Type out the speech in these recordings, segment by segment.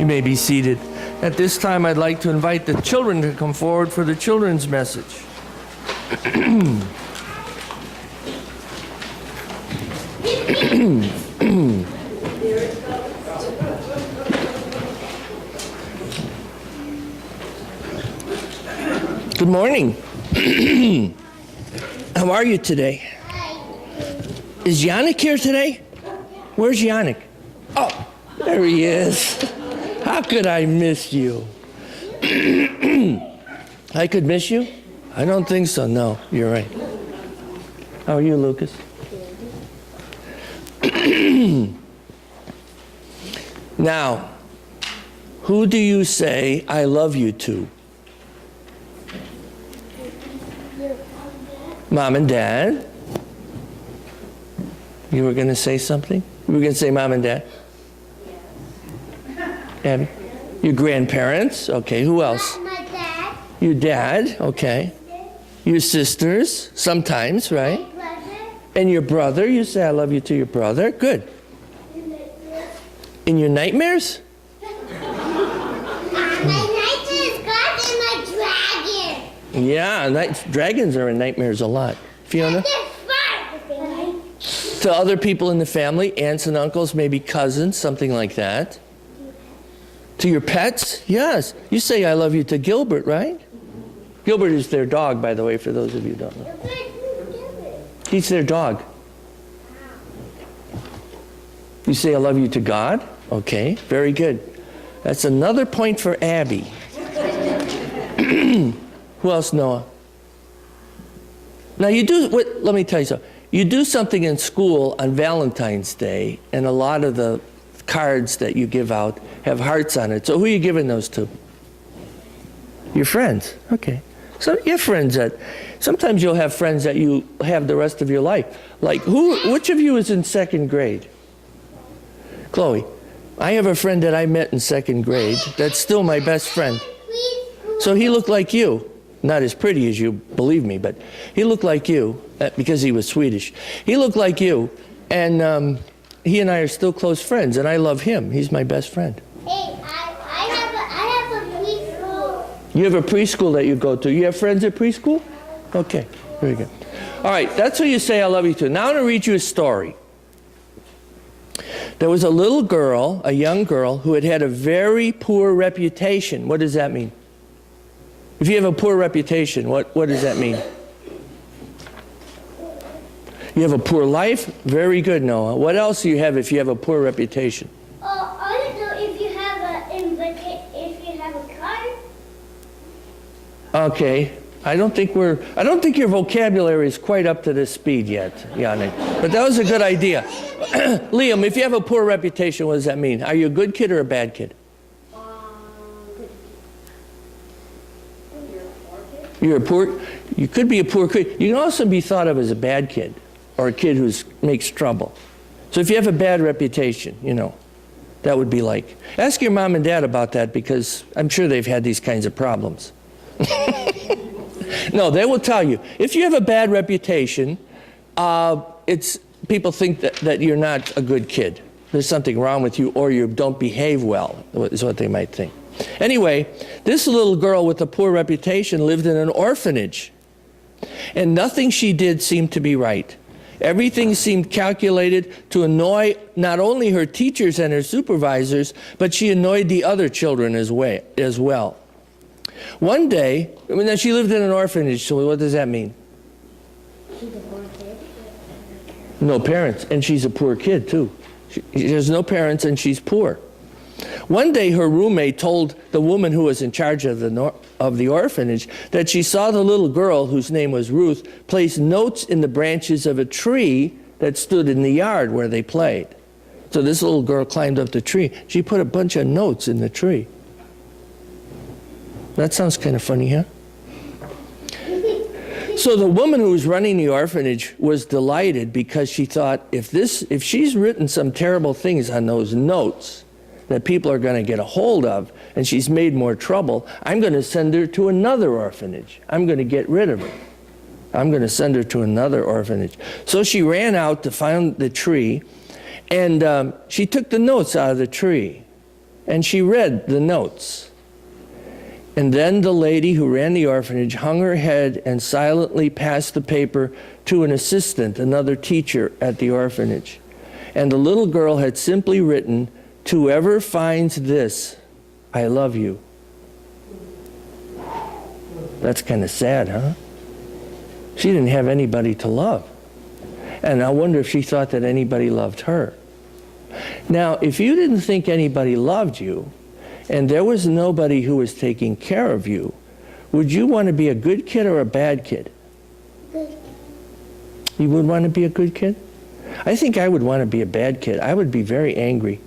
You may be seated. At this time, I'd like to invite the children to come forward for the children's message. Good morning. How are you today? Is Yannick here today? Where's Yannick? Oh, there he is. How could I miss you? I could miss you? I don't think so. No, you're right. How are you, Lucas? Now, who do you say I love you to? Mom and Dad? You were going to say something? You were going to say Mom and Dad? Abby? Your grandparents? Okay, who else? My dad. Your dad? Okay. Your sisters? Sometimes, right? My brother. And your brother? You say I love you to your brother? Good. In your nightmares? My nightmares, God, and my dragon. Yeah, dragons are in nightmares a lot. Fiona? To other people in the family, aunts and uncles, maybe cousins, something like that. To your pets? Yes. You say I love you to Gilbert, right? Gilbert is their dog, by the way, for those of you who don't know. He's their dog. You say I love you to God? Okay, very good. That's another point for Abby. Who else, Noah? Now let me tell you something. You do something in school on Valentine's Day, and a lot of the cards that you give out have hearts on it. So who are you giving those to? Your friends. Okay. So your friends that, sometimes you'll have friends that you have the rest of your life. Like which of you is in second grade? Chloe. I have a friend that I met in second grade that's still my best friend. So he looked like you. Not as pretty as you, believe me, but he looked like you because he was Swedish. He looked like you, and he and I are still close friends, and I love him. He's my best friend. Hey, I have a preschool. You have a preschool that you go to. You have friends at preschool? Okay, very good. All right, that's who you say I love you to. Now I'm going to read you a story. There was a little girl, a young girl, who had a very poor reputation. What does that mean? If you have a poor reputation, what does that mean? You have a poor life? Very good, Noah. What else do you have if you have a poor reputation? I don't know if you have a card. Okay. I don't think your vocabulary is quite up to this speed yet, Yannick. But that was a good idea. Liam, if you have a poor reputation, what does that mean? Are you a good kid or a bad kid? You could be a poor kid. You can also be thought of as a bad kid or a kid who makes trouble. So if you have a bad reputation, that would be like. Ask your mom and dad about that because I'm sure they've had these kinds of problems. No, they will tell you. If you have a bad reputation, people think that you're not a good kid. There's something wrong with you or you don't behave well, is what they might think. Anyway, this little girl with a poor reputation lived in an orphanage. And nothing she did seemed to be right. Everything seemed calculated to annoy not only her teachers and her supervisors, but she annoyed the other children as well. One day, she lived in an orphanage, so what does that mean? She's a poor kid. No parents, and she's a poor kid too. She has no parents and she's poor. One day her roommate told the woman who was in charge of the orphanage that she saw the little girl, whose name was Ruth, place notes in the branches of a tree that stood in the yard where they played. So this little girl climbed up the tree. She put a bunch of notes in the tree. That sounds kind of funny, huh? So the woman who was running the orphanage was delighted because she thought, if she's written some terrible things on those notes that people are going to get a hold of, and she's made more trouble, I'm going to send her to another orphanage. I'm going to get rid of her. I'm going to send her to another orphanage. So she ran out to find the tree, and she took the notes out of the tree. and she read the notes. And then the lady who ran the orphanage hung her head and silently passed the paper to an assistant, another teacher at the orphanage. And the little girl had simply written, "To whoever finds this, I love you." That's kind of sad, huh? She didn't have anybody to love. And I wonder if she thought that anybody loved her. Now, if you didn't think anybody loved you, and there was nobody who was taking care of you, would you want to be a good kid or a bad kid? Good. You would want to be a good kid? I think I would want to be a bad kid. I would be very angry.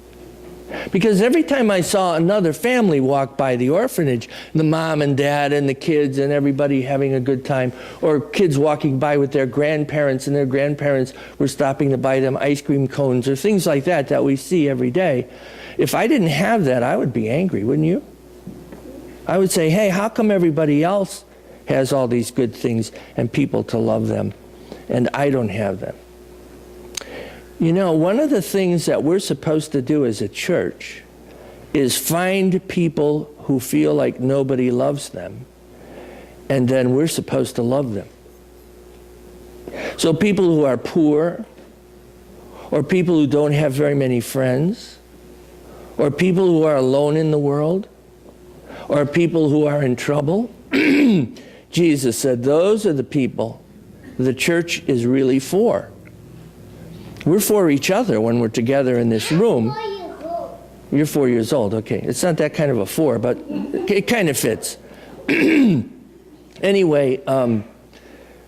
Because every time I saw another family walk by the orphanage, the mom and dad and the kids and everybody having a good time, or kids walking by with their grandparents and their grandparents were stopping to buy them ice cream cones or things like that that we see every day, if I didn't have that, I would be angry, wouldn't you? I would say, hey, how come everybody else has all these good things and people to love them, and I don't have them? You know, one of the things that we're supposed to do as a church is find people who feel like nobody loves them, and then we're supposed to love them. So people who are poor, or people who don't have very many friends, or people who are alone in the world, or people who are in trouble, Jesus said those are the people the church is really for. We're for each other when we're together in this room. 4 years old. You're 4 years old, okay. It's not that kind of a 4, but it kind of fits. Anyway,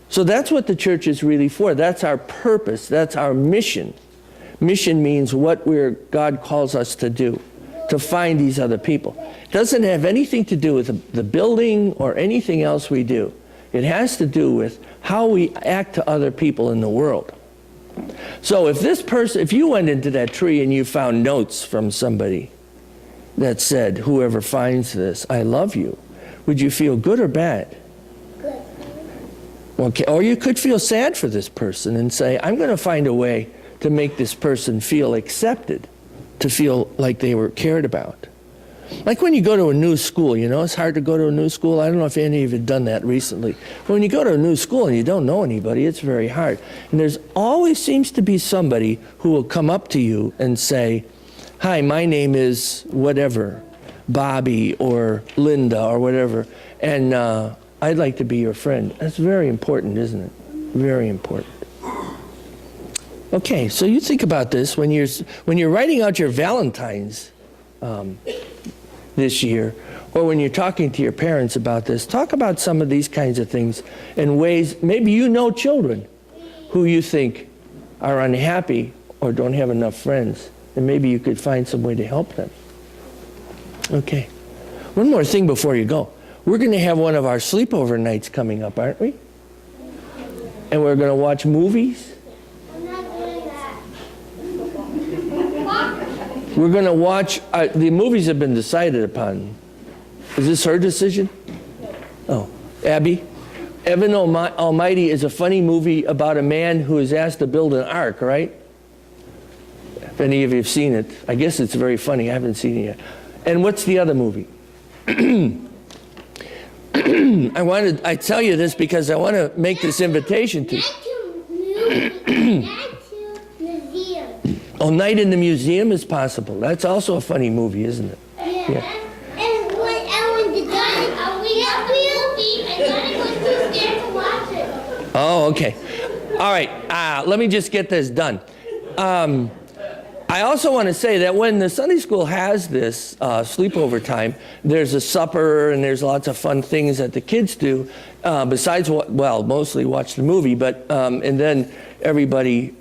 so that's what the church is really for. That's our purpose. That's our mission. Mission means what God calls us to do, to find these other people. It doesn't have anything to do with the building or anything else we do. It has to do with how we act to other people in the world. So if you went into that tree and you found notes from somebody that said, whoever finds this, I love you, would you feel good or bad? Good. Okay, or you could feel sad for this person and say, I'm going to find a way to make this person feel accepted, to feel like they were cared about. Like when you go to a new school, you know, it's hard to go to a new school. I don't know if any of you have done that recently. When you go to a new school and you don't know anybody, it's very hard. And there's always seems to be somebody who will come up to you and say, hi, my name is whatever, Bobby or Linda or whatever, and I'd like to be your friend. That's very important, isn't it? Very important. Okay, so you think about this when you're writing out your Valentine's this year, or when you're talking to your parents about this, talk about some of these kinds of things in ways, maybe you know children who you think are unhappy or don't have enough friends, and maybe you could find some way to help them. Okay. One more thing before you go. We're going to have one of our sleepover nights coming up, aren't we? And we're going to watch movies. I'm not doing that. We're going to watch, the movies have been decided upon. Is this her decision? Oh, Abby? Evan Almighty is a funny movie about a man who is asked to build an ark, right? If any of you have seen it, I guess it's very funny. I haven't seen it yet. And what's the other movie? I tell you this because I want to make this invitation to you. Night to museum. Oh, Night in the Museum is possible. That's also a funny movie, isn't it? Yeah. And when the done, we got movie, and Johnny was too scared to watch it. Oh, okay. All right. Let me just get this done. I also want to say that when the Sunday school has this sleepover time, there's a supper and there's lots of fun things that the kids do. Besides, mostly watch the movie, but and then everybody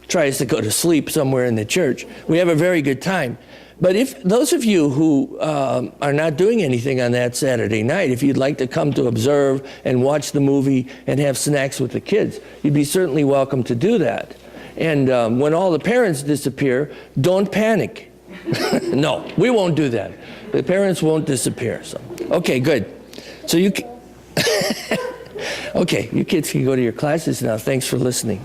tries to go to sleep somewhere in the church. We have a very good time. But if those of you who are not doing anything on that Saturday night, if you'd like to come to observe and watch the movie and have snacks with the kids, you'd be certainly welcome to do that. And when all the parents disappear, don't panic. No, we won't do that. The parents won't disappear. So, okay, good. So okay, you kids can go to your classes now. Thanks for listening.